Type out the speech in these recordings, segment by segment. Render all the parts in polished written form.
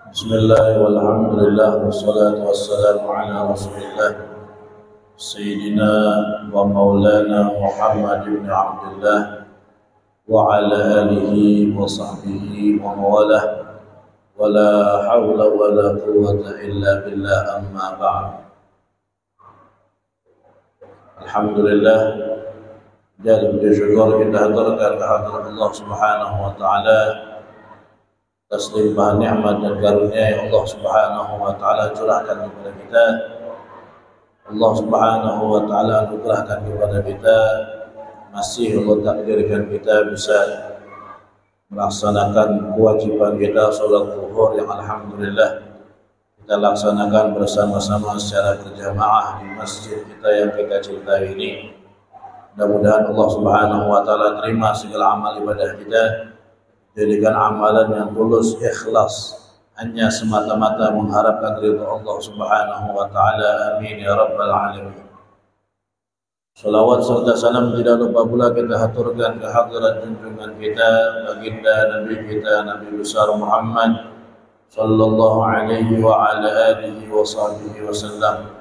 Bismillah walhamdulillah wassalatu wassalamu ala rasulillah Sayyidina wa maulana Muhammad ibn Abdullah wa ala alihi wa sahbihi wa mawalah wa la hawla wa la quwwata illa billah amma ba'd. Alhamdulillah, jadi bersyukur kita haturkan kehadirat Allah Subhanahu wa taala atas limpahan nikmat dan karunia yang Allah Subhanahu wa taala curahkan kepada kita. Allah Subhanahu wa taala anugerahkan kepada kita, masih Allah takdirkan kita bisa melaksanakan kewajiban kita salat zuhur yang alhamdulillah kita laksanakan bersama-sama secara berjamaah di masjid kita yang kita cintai ini. Mudah-mudahan Allah Subhanahu wa taala terima segala amal ibadah kita, jadikan amalan yang tulus, ikhlas, hanya semata-mata mengharapkan ridha Allah Subhanahu wa taala. Amin ya rabbal alamin. Salawat serta salam tidak lupa pula kita haturkan kehadirat junjungan kita, baginda Nabi kita, Nabi besar Muhammad sallallahu alaihi wa ala alihi wa sahbihi wasallam,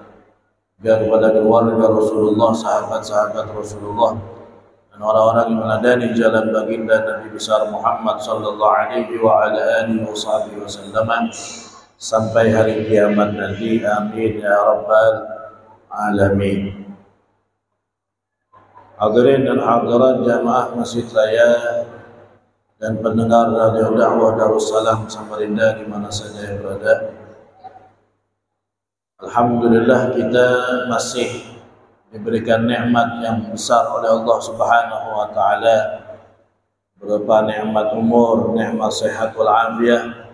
dan kepada keluarga Rasulullah, sahabat-sahabat Rasulullah, dan orang-orang yang meladani jalan baginda Nabi besar Muhammad sallallahu alaihi wa ala alihi wasallam sampai hari kiamat nanti. Amin ya rabbal alamin. Hadirin dan hadirat jamaah Masjid Raya dan pendengar radio dakwah Darussalam Samarinda di mana saja yang berada. Alhamdulillah, kita masih diberikan nikmat yang besar oleh Allah Subhanahu wa taala, berupa nikmat umur, nikmat sehat wal afiat,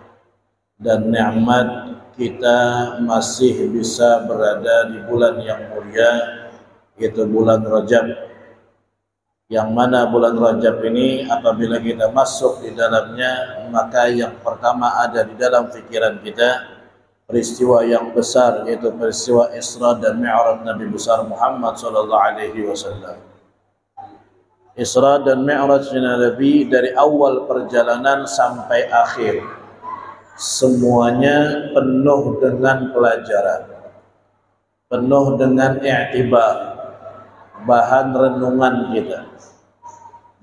dan nikmat kita masih bisa berada di bulan yang mulia, yaitu bulan Rajab. Yang mana bulan Rajab ini apabila kita masuk di dalamnya, maka yang pertama ada di dalam fikiran kita peristiwa yang besar, yaitu peristiwa Isra dan Mi'raj Nabi besar Muhammad sallallahu alaihi wasallam. Isra dan Mi'raj Nabi dari awal perjalanan sampai akhir, semuanya penuh dengan pelajaran, penuh dengan i'tibar, bahan renungan kita,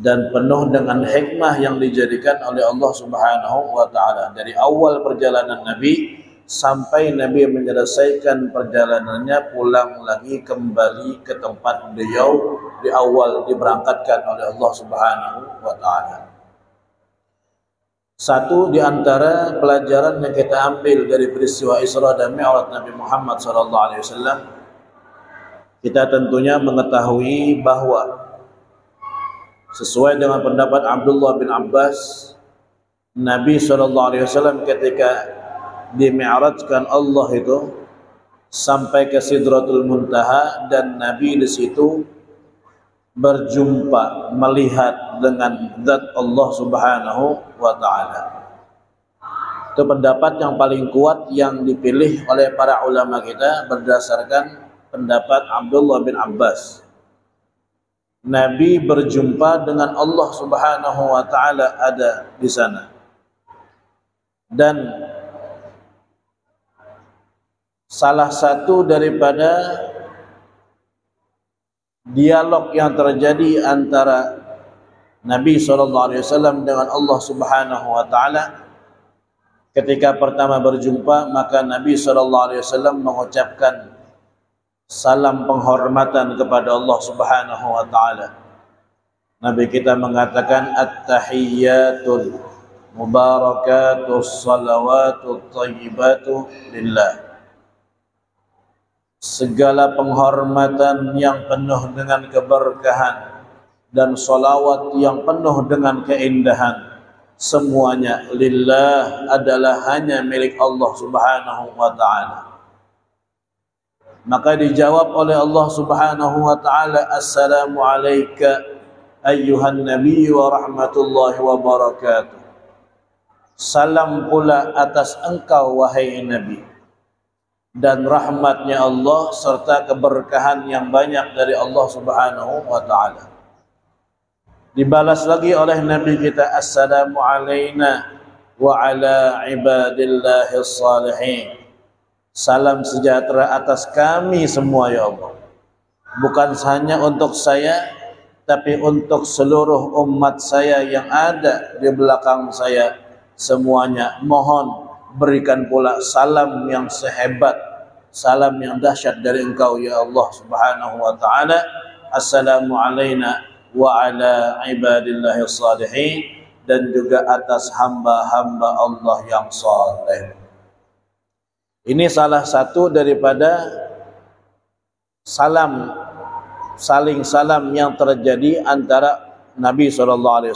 dan penuh dengan hikmah yang dijadikan oleh Allah Subhanahu wa taala. Dari awal perjalanan Nabi sampai Nabi menyelesaikan perjalanannya, pulang lagi kembali ke tempat beliau di awal diberangkatkan oleh Allah Subhanahu wa taala. Satu di antara pelajaran yang kita ambil dari peristiwa Isra dan Mi'raj Nabi Muhammad sallallahu alaihi wasallam, kita tentunya mengetahui bahwa sesuai dengan pendapat Abdullah bin Abbas, Nabi SAW ketika dimi'rajkan Allah itu sampai ke Sidratul Muntaha, dan Nabi di situ berjumpa, melihat dengan zat Allah Subhanahu wa taala. Itu pendapat yang paling kuat yang dipilih oleh para ulama kita berdasarkan pendapat Abdullah bin Abbas. Nabi berjumpa dengan Allah Subhanahu wa taala ada di sana. Dan salah satu daripada dialog yang terjadi antara Nabi SAW dengan Allah Subhanahu wa taala, ketika pertama berjumpa, maka Nabi SAW mengucapkan salam penghormatan kepada Allah Subhanahu wa taala. Nabi kita mengatakan at-tahiyyatul mubarakatus salawatut thayyibatu lillah. Segala penghormatan yang penuh dengan keberkahan dan salawat yang penuh dengan keindahan, semuanya lillah, adalah hanya milik Allah Subhanahu wa taala. Maka dijawab oleh Allah Subhanahu wa taala, assalamu alayka ayyuhan nabiy wa rahmatullahi wa barakatuh. Salam pula atas engkau wahai Nabi, dan rahmatnya Allah serta keberkahan yang banyak dari Allah Subhanahu wa taala. Dibalas lagi oleh Nabi kita, assalamu alayna wa ala ibadillahis salihin. Salam sejahtera atas kami semua ya Allah. Bukan hanya untuk saya, tapi untuk seluruh umat saya yang ada di belakang saya semuanya. Mohon berikan pula salam yang sehebat, salam yang dahsyat dari Engkau ya Allah Subhanahu wa taala. Assalamu alayna wa ala ibadillahis salihin, dan juga atas hamba-hamba Allah yang saleh. Ini salah satu daripada saling salam yang terjadi antara Nabi SAW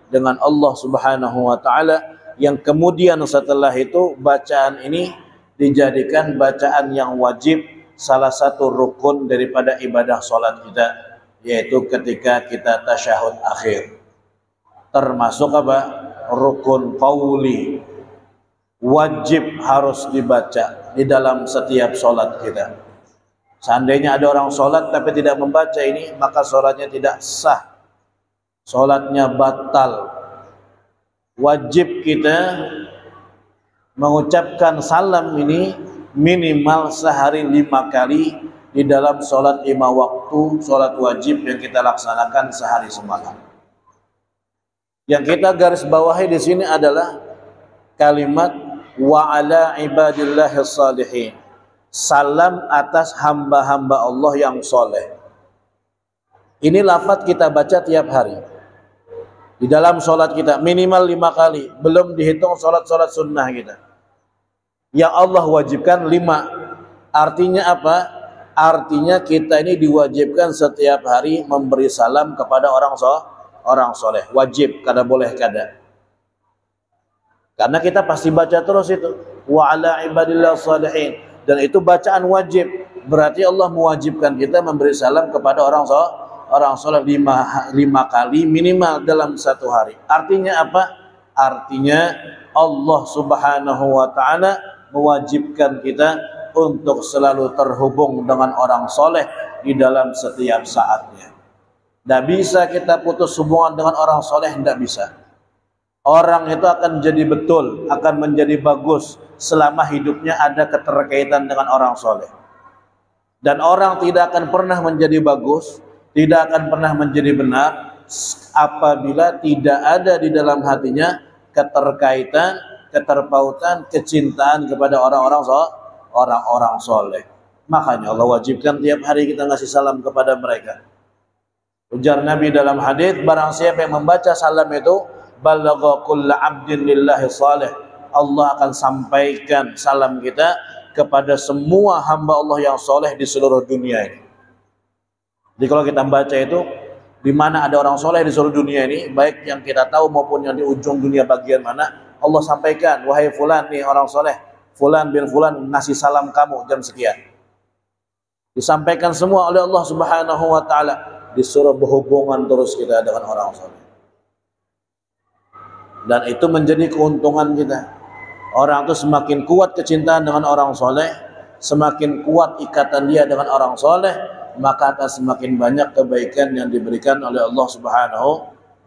dengan Allah Subhanahu wa taala, yang kemudian setelah itu bacaan ini dijadikan bacaan yang wajib, salah satu rukun daripada ibadah salat kita, yaitu ketika kita tasyahud akhir. Termasuk apa? Rukun qauli, wajib harus dibaca di dalam setiap salat kita. Seandainya ada orang salat tapi tidak membaca ini, maka salatnya tidak sah, salatnya batal. Wajib kita mengucapkan salam ini minimal sehari 5 kali di dalam salat 5 waktu, salat wajib yang kita laksanakan sehari semalam. Yang kita garis bawahi di sini adalah kalimat wa ala ibadillahis salihin. Salam atas hamba-hamba Allah yang soleh. Ini lafaz kita baca tiap hari di dalam sholat kita minimal 5 kali, belum dihitung sholat-sholat sunnah kita yang Allah wajibkan 5. Artinya apa? Artinya kita ini diwajibkan setiap hari memberi salam kepada orang soleh. Wajib, kada boleh kada. Karena kita pasti baca terus itu wa ala ibadillah salihin, dan itu bacaan wajib. Berarti Allah mewajibkan kita memberi salam kepada orang soleh 5 kali minimal dalam satu hari. Artinya apa? Artinya Allah Subhanahu wa taala mewajibkan kita untuk selalu terhubung dengan orang soleh di dalam setiap saatnya. Tidak bisa kita putus hubungan dengan orang soleh, tidak bisa. Orang itu akan jadi betul, akan menjadi bagus selama hidupnya ada keterkaitan dengan orang soleh. Dan orang tidak akan pernah menjadi bagus, tidak akan pernah menjadi benar apabila tidak ada di dalam hatinya keterkaitan, keterpautan, kecintaan kepada orang-orang soleh. Makanya Allah wajibkan tiap hari kita ngasih salam kepada mereka. Ujar Nabi dalam hadis, barang siapa yang membaca salam itu, balagha kullu 'abdin lillahi salih, Allah akan sampaikan salam kita kepada semua hamba Allah yang soleh di seluruh dunia ini. Jadi kalau kita baca itu, di mana ada orang soleh di seluruh dunia ini, baik yang kita tahu maupun yang di ujung dunia bagian mana, Allah sampaikan, wahai fulan nih orang soleh, fulan bin fulan ngasih salam kamu jam sekian. Disampaikan semua oleh Allah Subhanahu wa taala, disuruh berhubungan terus kita dengan orang soleh. Dan itu menjadi keuntungan kita. Orang itu semakin kuat kecintaan dengan orang soleh, semakin kuat ikatan dia dengan orang soleh, maka akan semakin banyak kebaikan yang diberikan oleh Allah Subhanahu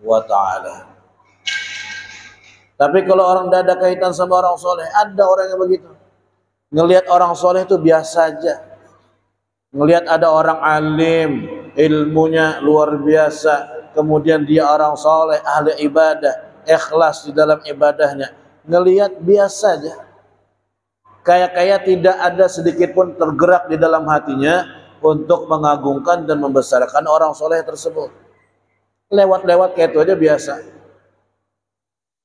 wa ta'ala. Tapi kalau orang tidak ada kaitan sama orang soleh, ada orang yang begitu. Ngelihat orang soleh itu biasa aja. Ngelihat ada orang alim, ilmunya luar biasa, kemudian dia orang soleh, ahli ibadah, ikhlas di dalam ibadahnya, ngelihat biasa aja. Kayak tidak ada sedikit pun tergerak di dalam hatinya untuk mengagungkan dan membesarkan orang soleh tersebut. Lewat-lewat kayak itu aja biasa.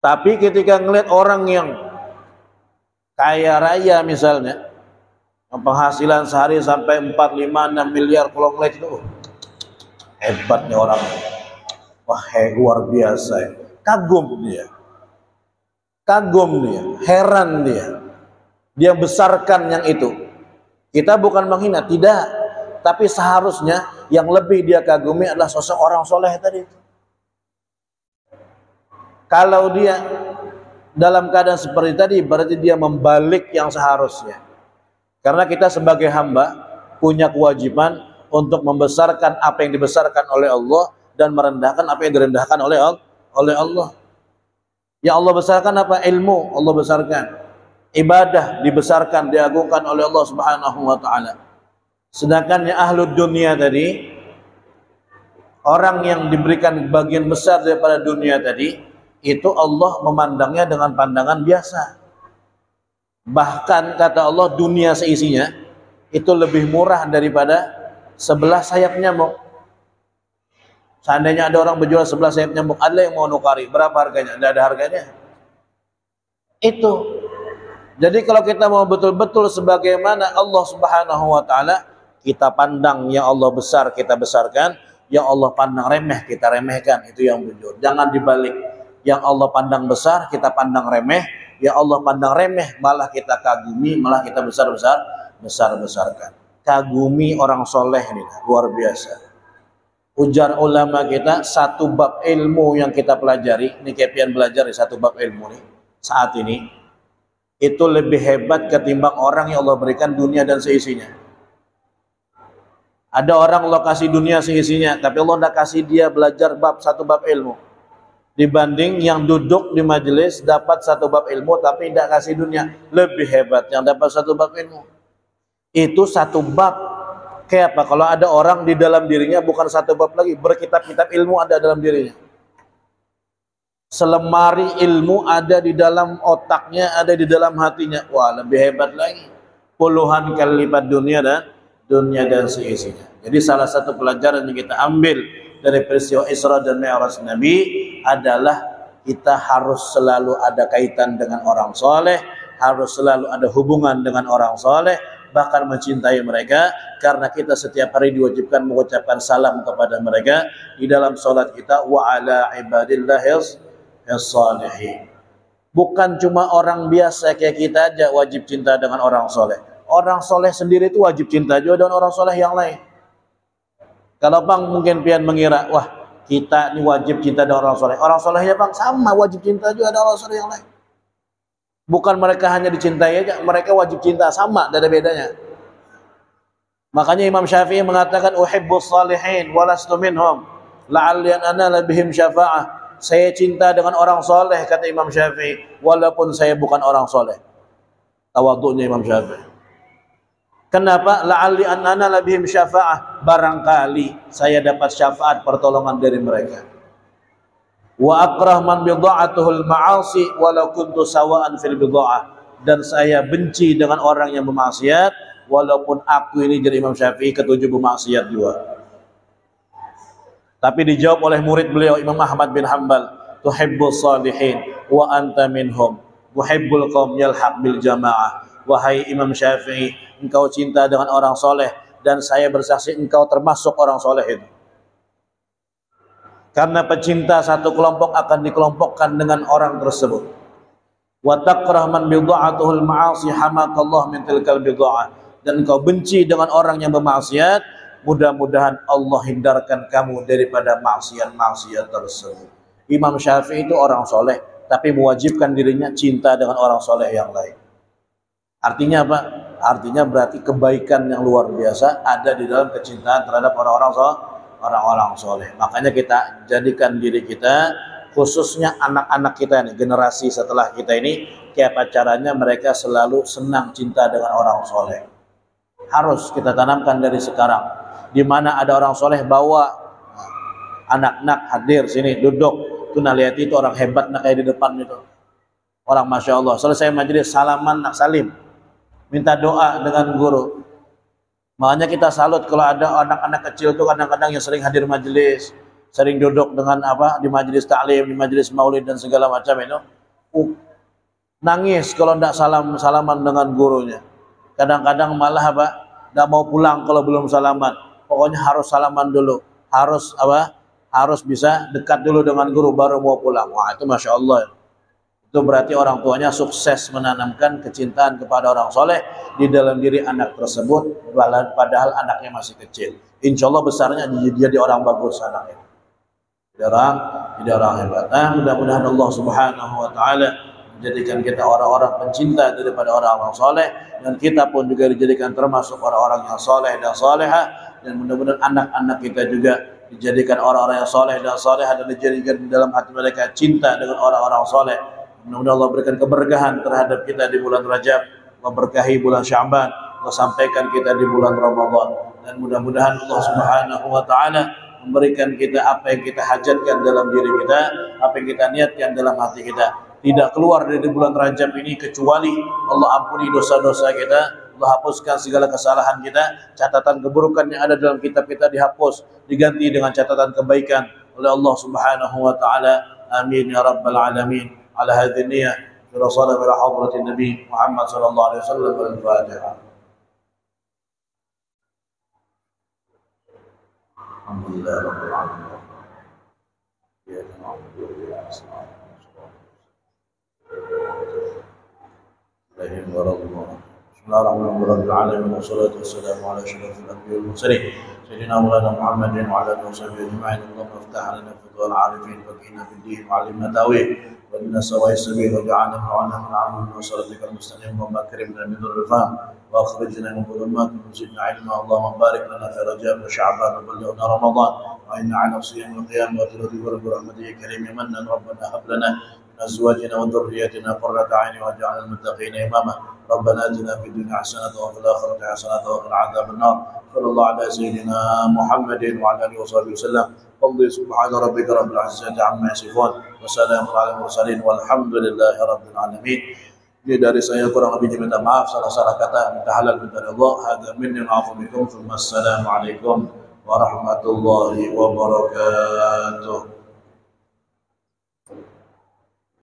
Tapi ketika ngelihat orang yang kaya raya misalnya, penghasilan sehari sampai 4, 5, 6 miliar, kalau ngelihat itu, hebatnya orang, wah luar biasa ya. Kagum dia, heran dia besarkan yang itu. Kita bukan menghina, tidak, tapi seharusnya yang lebih dia kagumi adalah sosok orang soleh tadi. Kalau dia dalam keadaan seperti tadi, berarti dia membalik yang seharusnya. Karena kita sebagai hamba punya kewajiban untuk membesarkan apa yang dibesarkan oleh Allah dan merendahkan apa yang direndahkan oleh Allah. Yang Allah besarkan apa? Ilmu Allah besarkan. Ibadah dibesarkan, diagungkan oleh Allah Subhanahu wa taala. Sedangkan yang ahlud dunia tadi, orang yang diberikan bagian besar daripada dunia tadi, itu Allah memandangnya dengan pandangan biasa. Bahkan kata Allah, dunia seisinya itu lebih murah daripada 11 sayap nyamuk. Seandainya ada orang berjual 11 sayap nyamuk, ada yang mau nukari, berapa harganya? Tidak ada harganya. Itu. Jadi kalau kita mau betul-betul sebagaimana Allah Subhanahu wa taala, kita pandang yang Allah besar kita besarkan, yang Allah pandang remeh kita remehkan, itu yang jujur. Jangan dibalik. Yang Allah pandang besar kita pandang remeh, yang Allah pandang remeh malah kita kagumi, malah kita besar-besarkan. Kagumi orang soleh ini luar biasa. Ujar ulama kita, satu bab ilmu yang kita pelajari, ini kepian belajar di satu bab ilmu nih saat ini, itu lebih hebat ketimbang orang yang Allah berikan dunia dan seisinya. Ada orang Allah kasih dunia seisinya, tapi Allah tidak kasih dia belajar satu bab ilmu. Dibanding yang duduk di majelis dapat satu bab ilmu tapi tidak kasih dunia, lebih hebat yang dapat satu bab ilmu. Itu satu bab. Kayak apa? Kalau ada orang di dalam dirinya bukan satu bab lagi, berkitab-kitab ilmu ada dalam dirinya. Selemari ilmu ada di dalam otaknya, ada di dalam hatinya. Wah, lebih hebat lagi. Puluhan kali lipat dunia dan seisinya. Jadi salah satu pelajaran yang kita ambil dari peristiwa Isra dan Mi'raj Nabi adalah kita harus selalu ada kaitan dengan orang soleh, harus selalu ada hubungan dengan orang soleh, bahkan mencintai mereka, karena kita setiap hari diwajibkan mengucapkan salam kepada mereka di dalam salat kita, wa ala ibadillahis salihin. Bukan cuma orang biasa kayak kita aja wajib cinta dengan orang soleh. Orang soleh sendiri itu wajib cinta juga dengan orang soleh yang lain. Kalau bang mungkin pian mengira, wah kita ini wajib cinta dengan orang soleh. Orang solehnya bang sama wajib cinta juga dengan orang soleh yang lain. Bukan mereka hanya dicintai aja, mereka wajib cinta, sama, tidak ada bedanya. Makanya Imam Syafi'i mengatakan, uhibbus salihin walastu minhum la'alli an anala bihim syafa'ah. Saya cinta dengan orang soleh, kata Imam Syafi'i, walaupun saya bukan orang soleh. Tawadhu'nya Imam Syafi'i. Kenapa? La'alli an anala bihim syafa'ah. Barangkali saya dapat syafaat pertolongan dari mereka. Wa akrah man bidha'atuhul ma'asi walau kuntu sawa'an fil bidha'ah. Dan saya benci dengan orang yang bermaksiat walaupun aku ini jadi Imam Syafi'i ketujuh bermaksiat juga. Tapi dijawab oleh murid beliau Imam Ahmad bin Hanbal, tuhibbus salihin wa anta minhum, tuhibbul qaum yalhaq bil jamaah. Wahai Imam Syafi'i, engkau cinta dengan orang soleh, dan saya bersaksi engkau termasuk orang soleh itu. Karena pecinta satu kelompok akan dikelompokkan dengan orang tersebut. Wa takrah man bidha'atuhul ma'asi hamakallah min tilkal bidha'ah. Dan engkau benci dengan orang yang bermaksiat, mudah-mudahan Allah hindarkan kamu daripada maksiat-maksiat tersebut. Imam Syafi'i itu orang soleh, tapi mewajibkan dirinya cinta dengan orang soleh yang lain. Artinya apa? Artinya berarti kebaikan yang luar biasa ada di dalam kecintaan terhadap orang-orang soleh. Makanya kita jadikan diri kita, khususnya anak-anak kita ini, generasi setelah kita ini, kayak caranya mereka selalu senang cinta dengan orang soleh. Harus kita tanamkan dari sekarang. Di mana ada orang soleh, bawa anak-anak hadir sini, duduk. Tuh nah lihat itu orang hebat nak kayak di depan itu. Orang Masya Allah. Selesai majelis salaman nak salim. Minta doa dengan guru. Makanya kita salut kalau ada anak-anak kecil tuh kadang-kadang yang sering hadir majelis, sering duduk dengan di majelis taklim, di majelis maulid dan segala macam itu. Nangis kalau tidak salaman dengan gurunya. Kadang-kadang malah tidak mau pulang kalau belum salaman. Pokoknya harus salaman dulu. Harus bisa dekat dulu dengan guru baru mau pulang. Wah, itu Masya Allah. Itu berarti orang tuanya sukses menanamkan kecintaan kepada orang soleh di dalam diri anak tersebut, padahal anaknya masih kecil. Insya Allah besarnya jadi orang bagus anaknya. Jadi orang hebat. Mudah-mudahan Allah Subhanahu wa Ta'ala menjadikan kita orang-orang pencinta daripada orang-orang soleh, dan kita pun juga dijadikan termasuk orang-orang yang soleh dan solehah, dan mudah-mudahan anak-anak kita juga dijadikan orang-orang yang soleh dan solehah, dan dijadikan di dalam hati mereka cinta dengan orang-orang soleh Mudah-mudahan Allah berikan keberkahan terhadap kita di bulan Rajab. Allah berkahi bulan Sya'ban. Allah sampaikan kita di bulan Ramadan. Dan mudah-mudahan Allah Subhanahu wa taala memberikan kita apa yang kita hajatkan dalam diri kita, apa yang kita niatkan dalam hati kita. Tidak keluar dari bulan Rajab ini kecuali Allah ampuni dosa-dosa kita, Allah hapuskan segala kesalahan kita, catatan keburukan yang ada dalam kitab kita dihapus, diganti dengan catatan kebaikan oleh Allah Subhanahu wa taala. Amin ya rabbal alamin. Ala hadhihi niyyah wa sallallahu ala hadratin Nabi Muhammad sallallahu alaihi wasallam. Al-Fatihah. Alhamdulillah rabbil alamin. Ya na'budu wa nasta'in. Bismillahirrahmanirrahim. Wassalatu wassalamu ala asyrafil anbiya'i wal mursalin sayyidina Maulana Muhammadin wa ala alihi washabihi ajma'in. Allahumma iftah lana fidwal 'arifin wa qina fid din wa 'allimna tawil wa inna sawa'i sabil wa ja'alna ma'ana min 'amal wa salatikal mustaqim wa makrimna min nuril fahm wa akhrijna min dhulumat wa zidna 'ilma. Allahumma barik lana fi Rajab wa Sya'ban wa ballighna Ramadan wa inna 'ala siyam wa qiyam wa tilawati wa rahmatihi karim mannan rabbana hab lana أزواجنا وذرياتنا قرة أعين واجعلنا للمتقين إماما. ربنا آتنا في الدنيا حسنة وفي الآخرة حسنة وقنا عذاب النار. صلى الله على سيدنا محمد وعلى آله وصحبه وسلم. والله سبحان ربك رب العزة عما يصفون وسلام على المرسلين والحمد لله رب العالمين. Jadi dari saya kurang lebih minta maaf salah-salah kata, minta halal minta ridha. Hadza minni wa afu bikum. Assalamualaikum warahmatullahi wabarakatuh.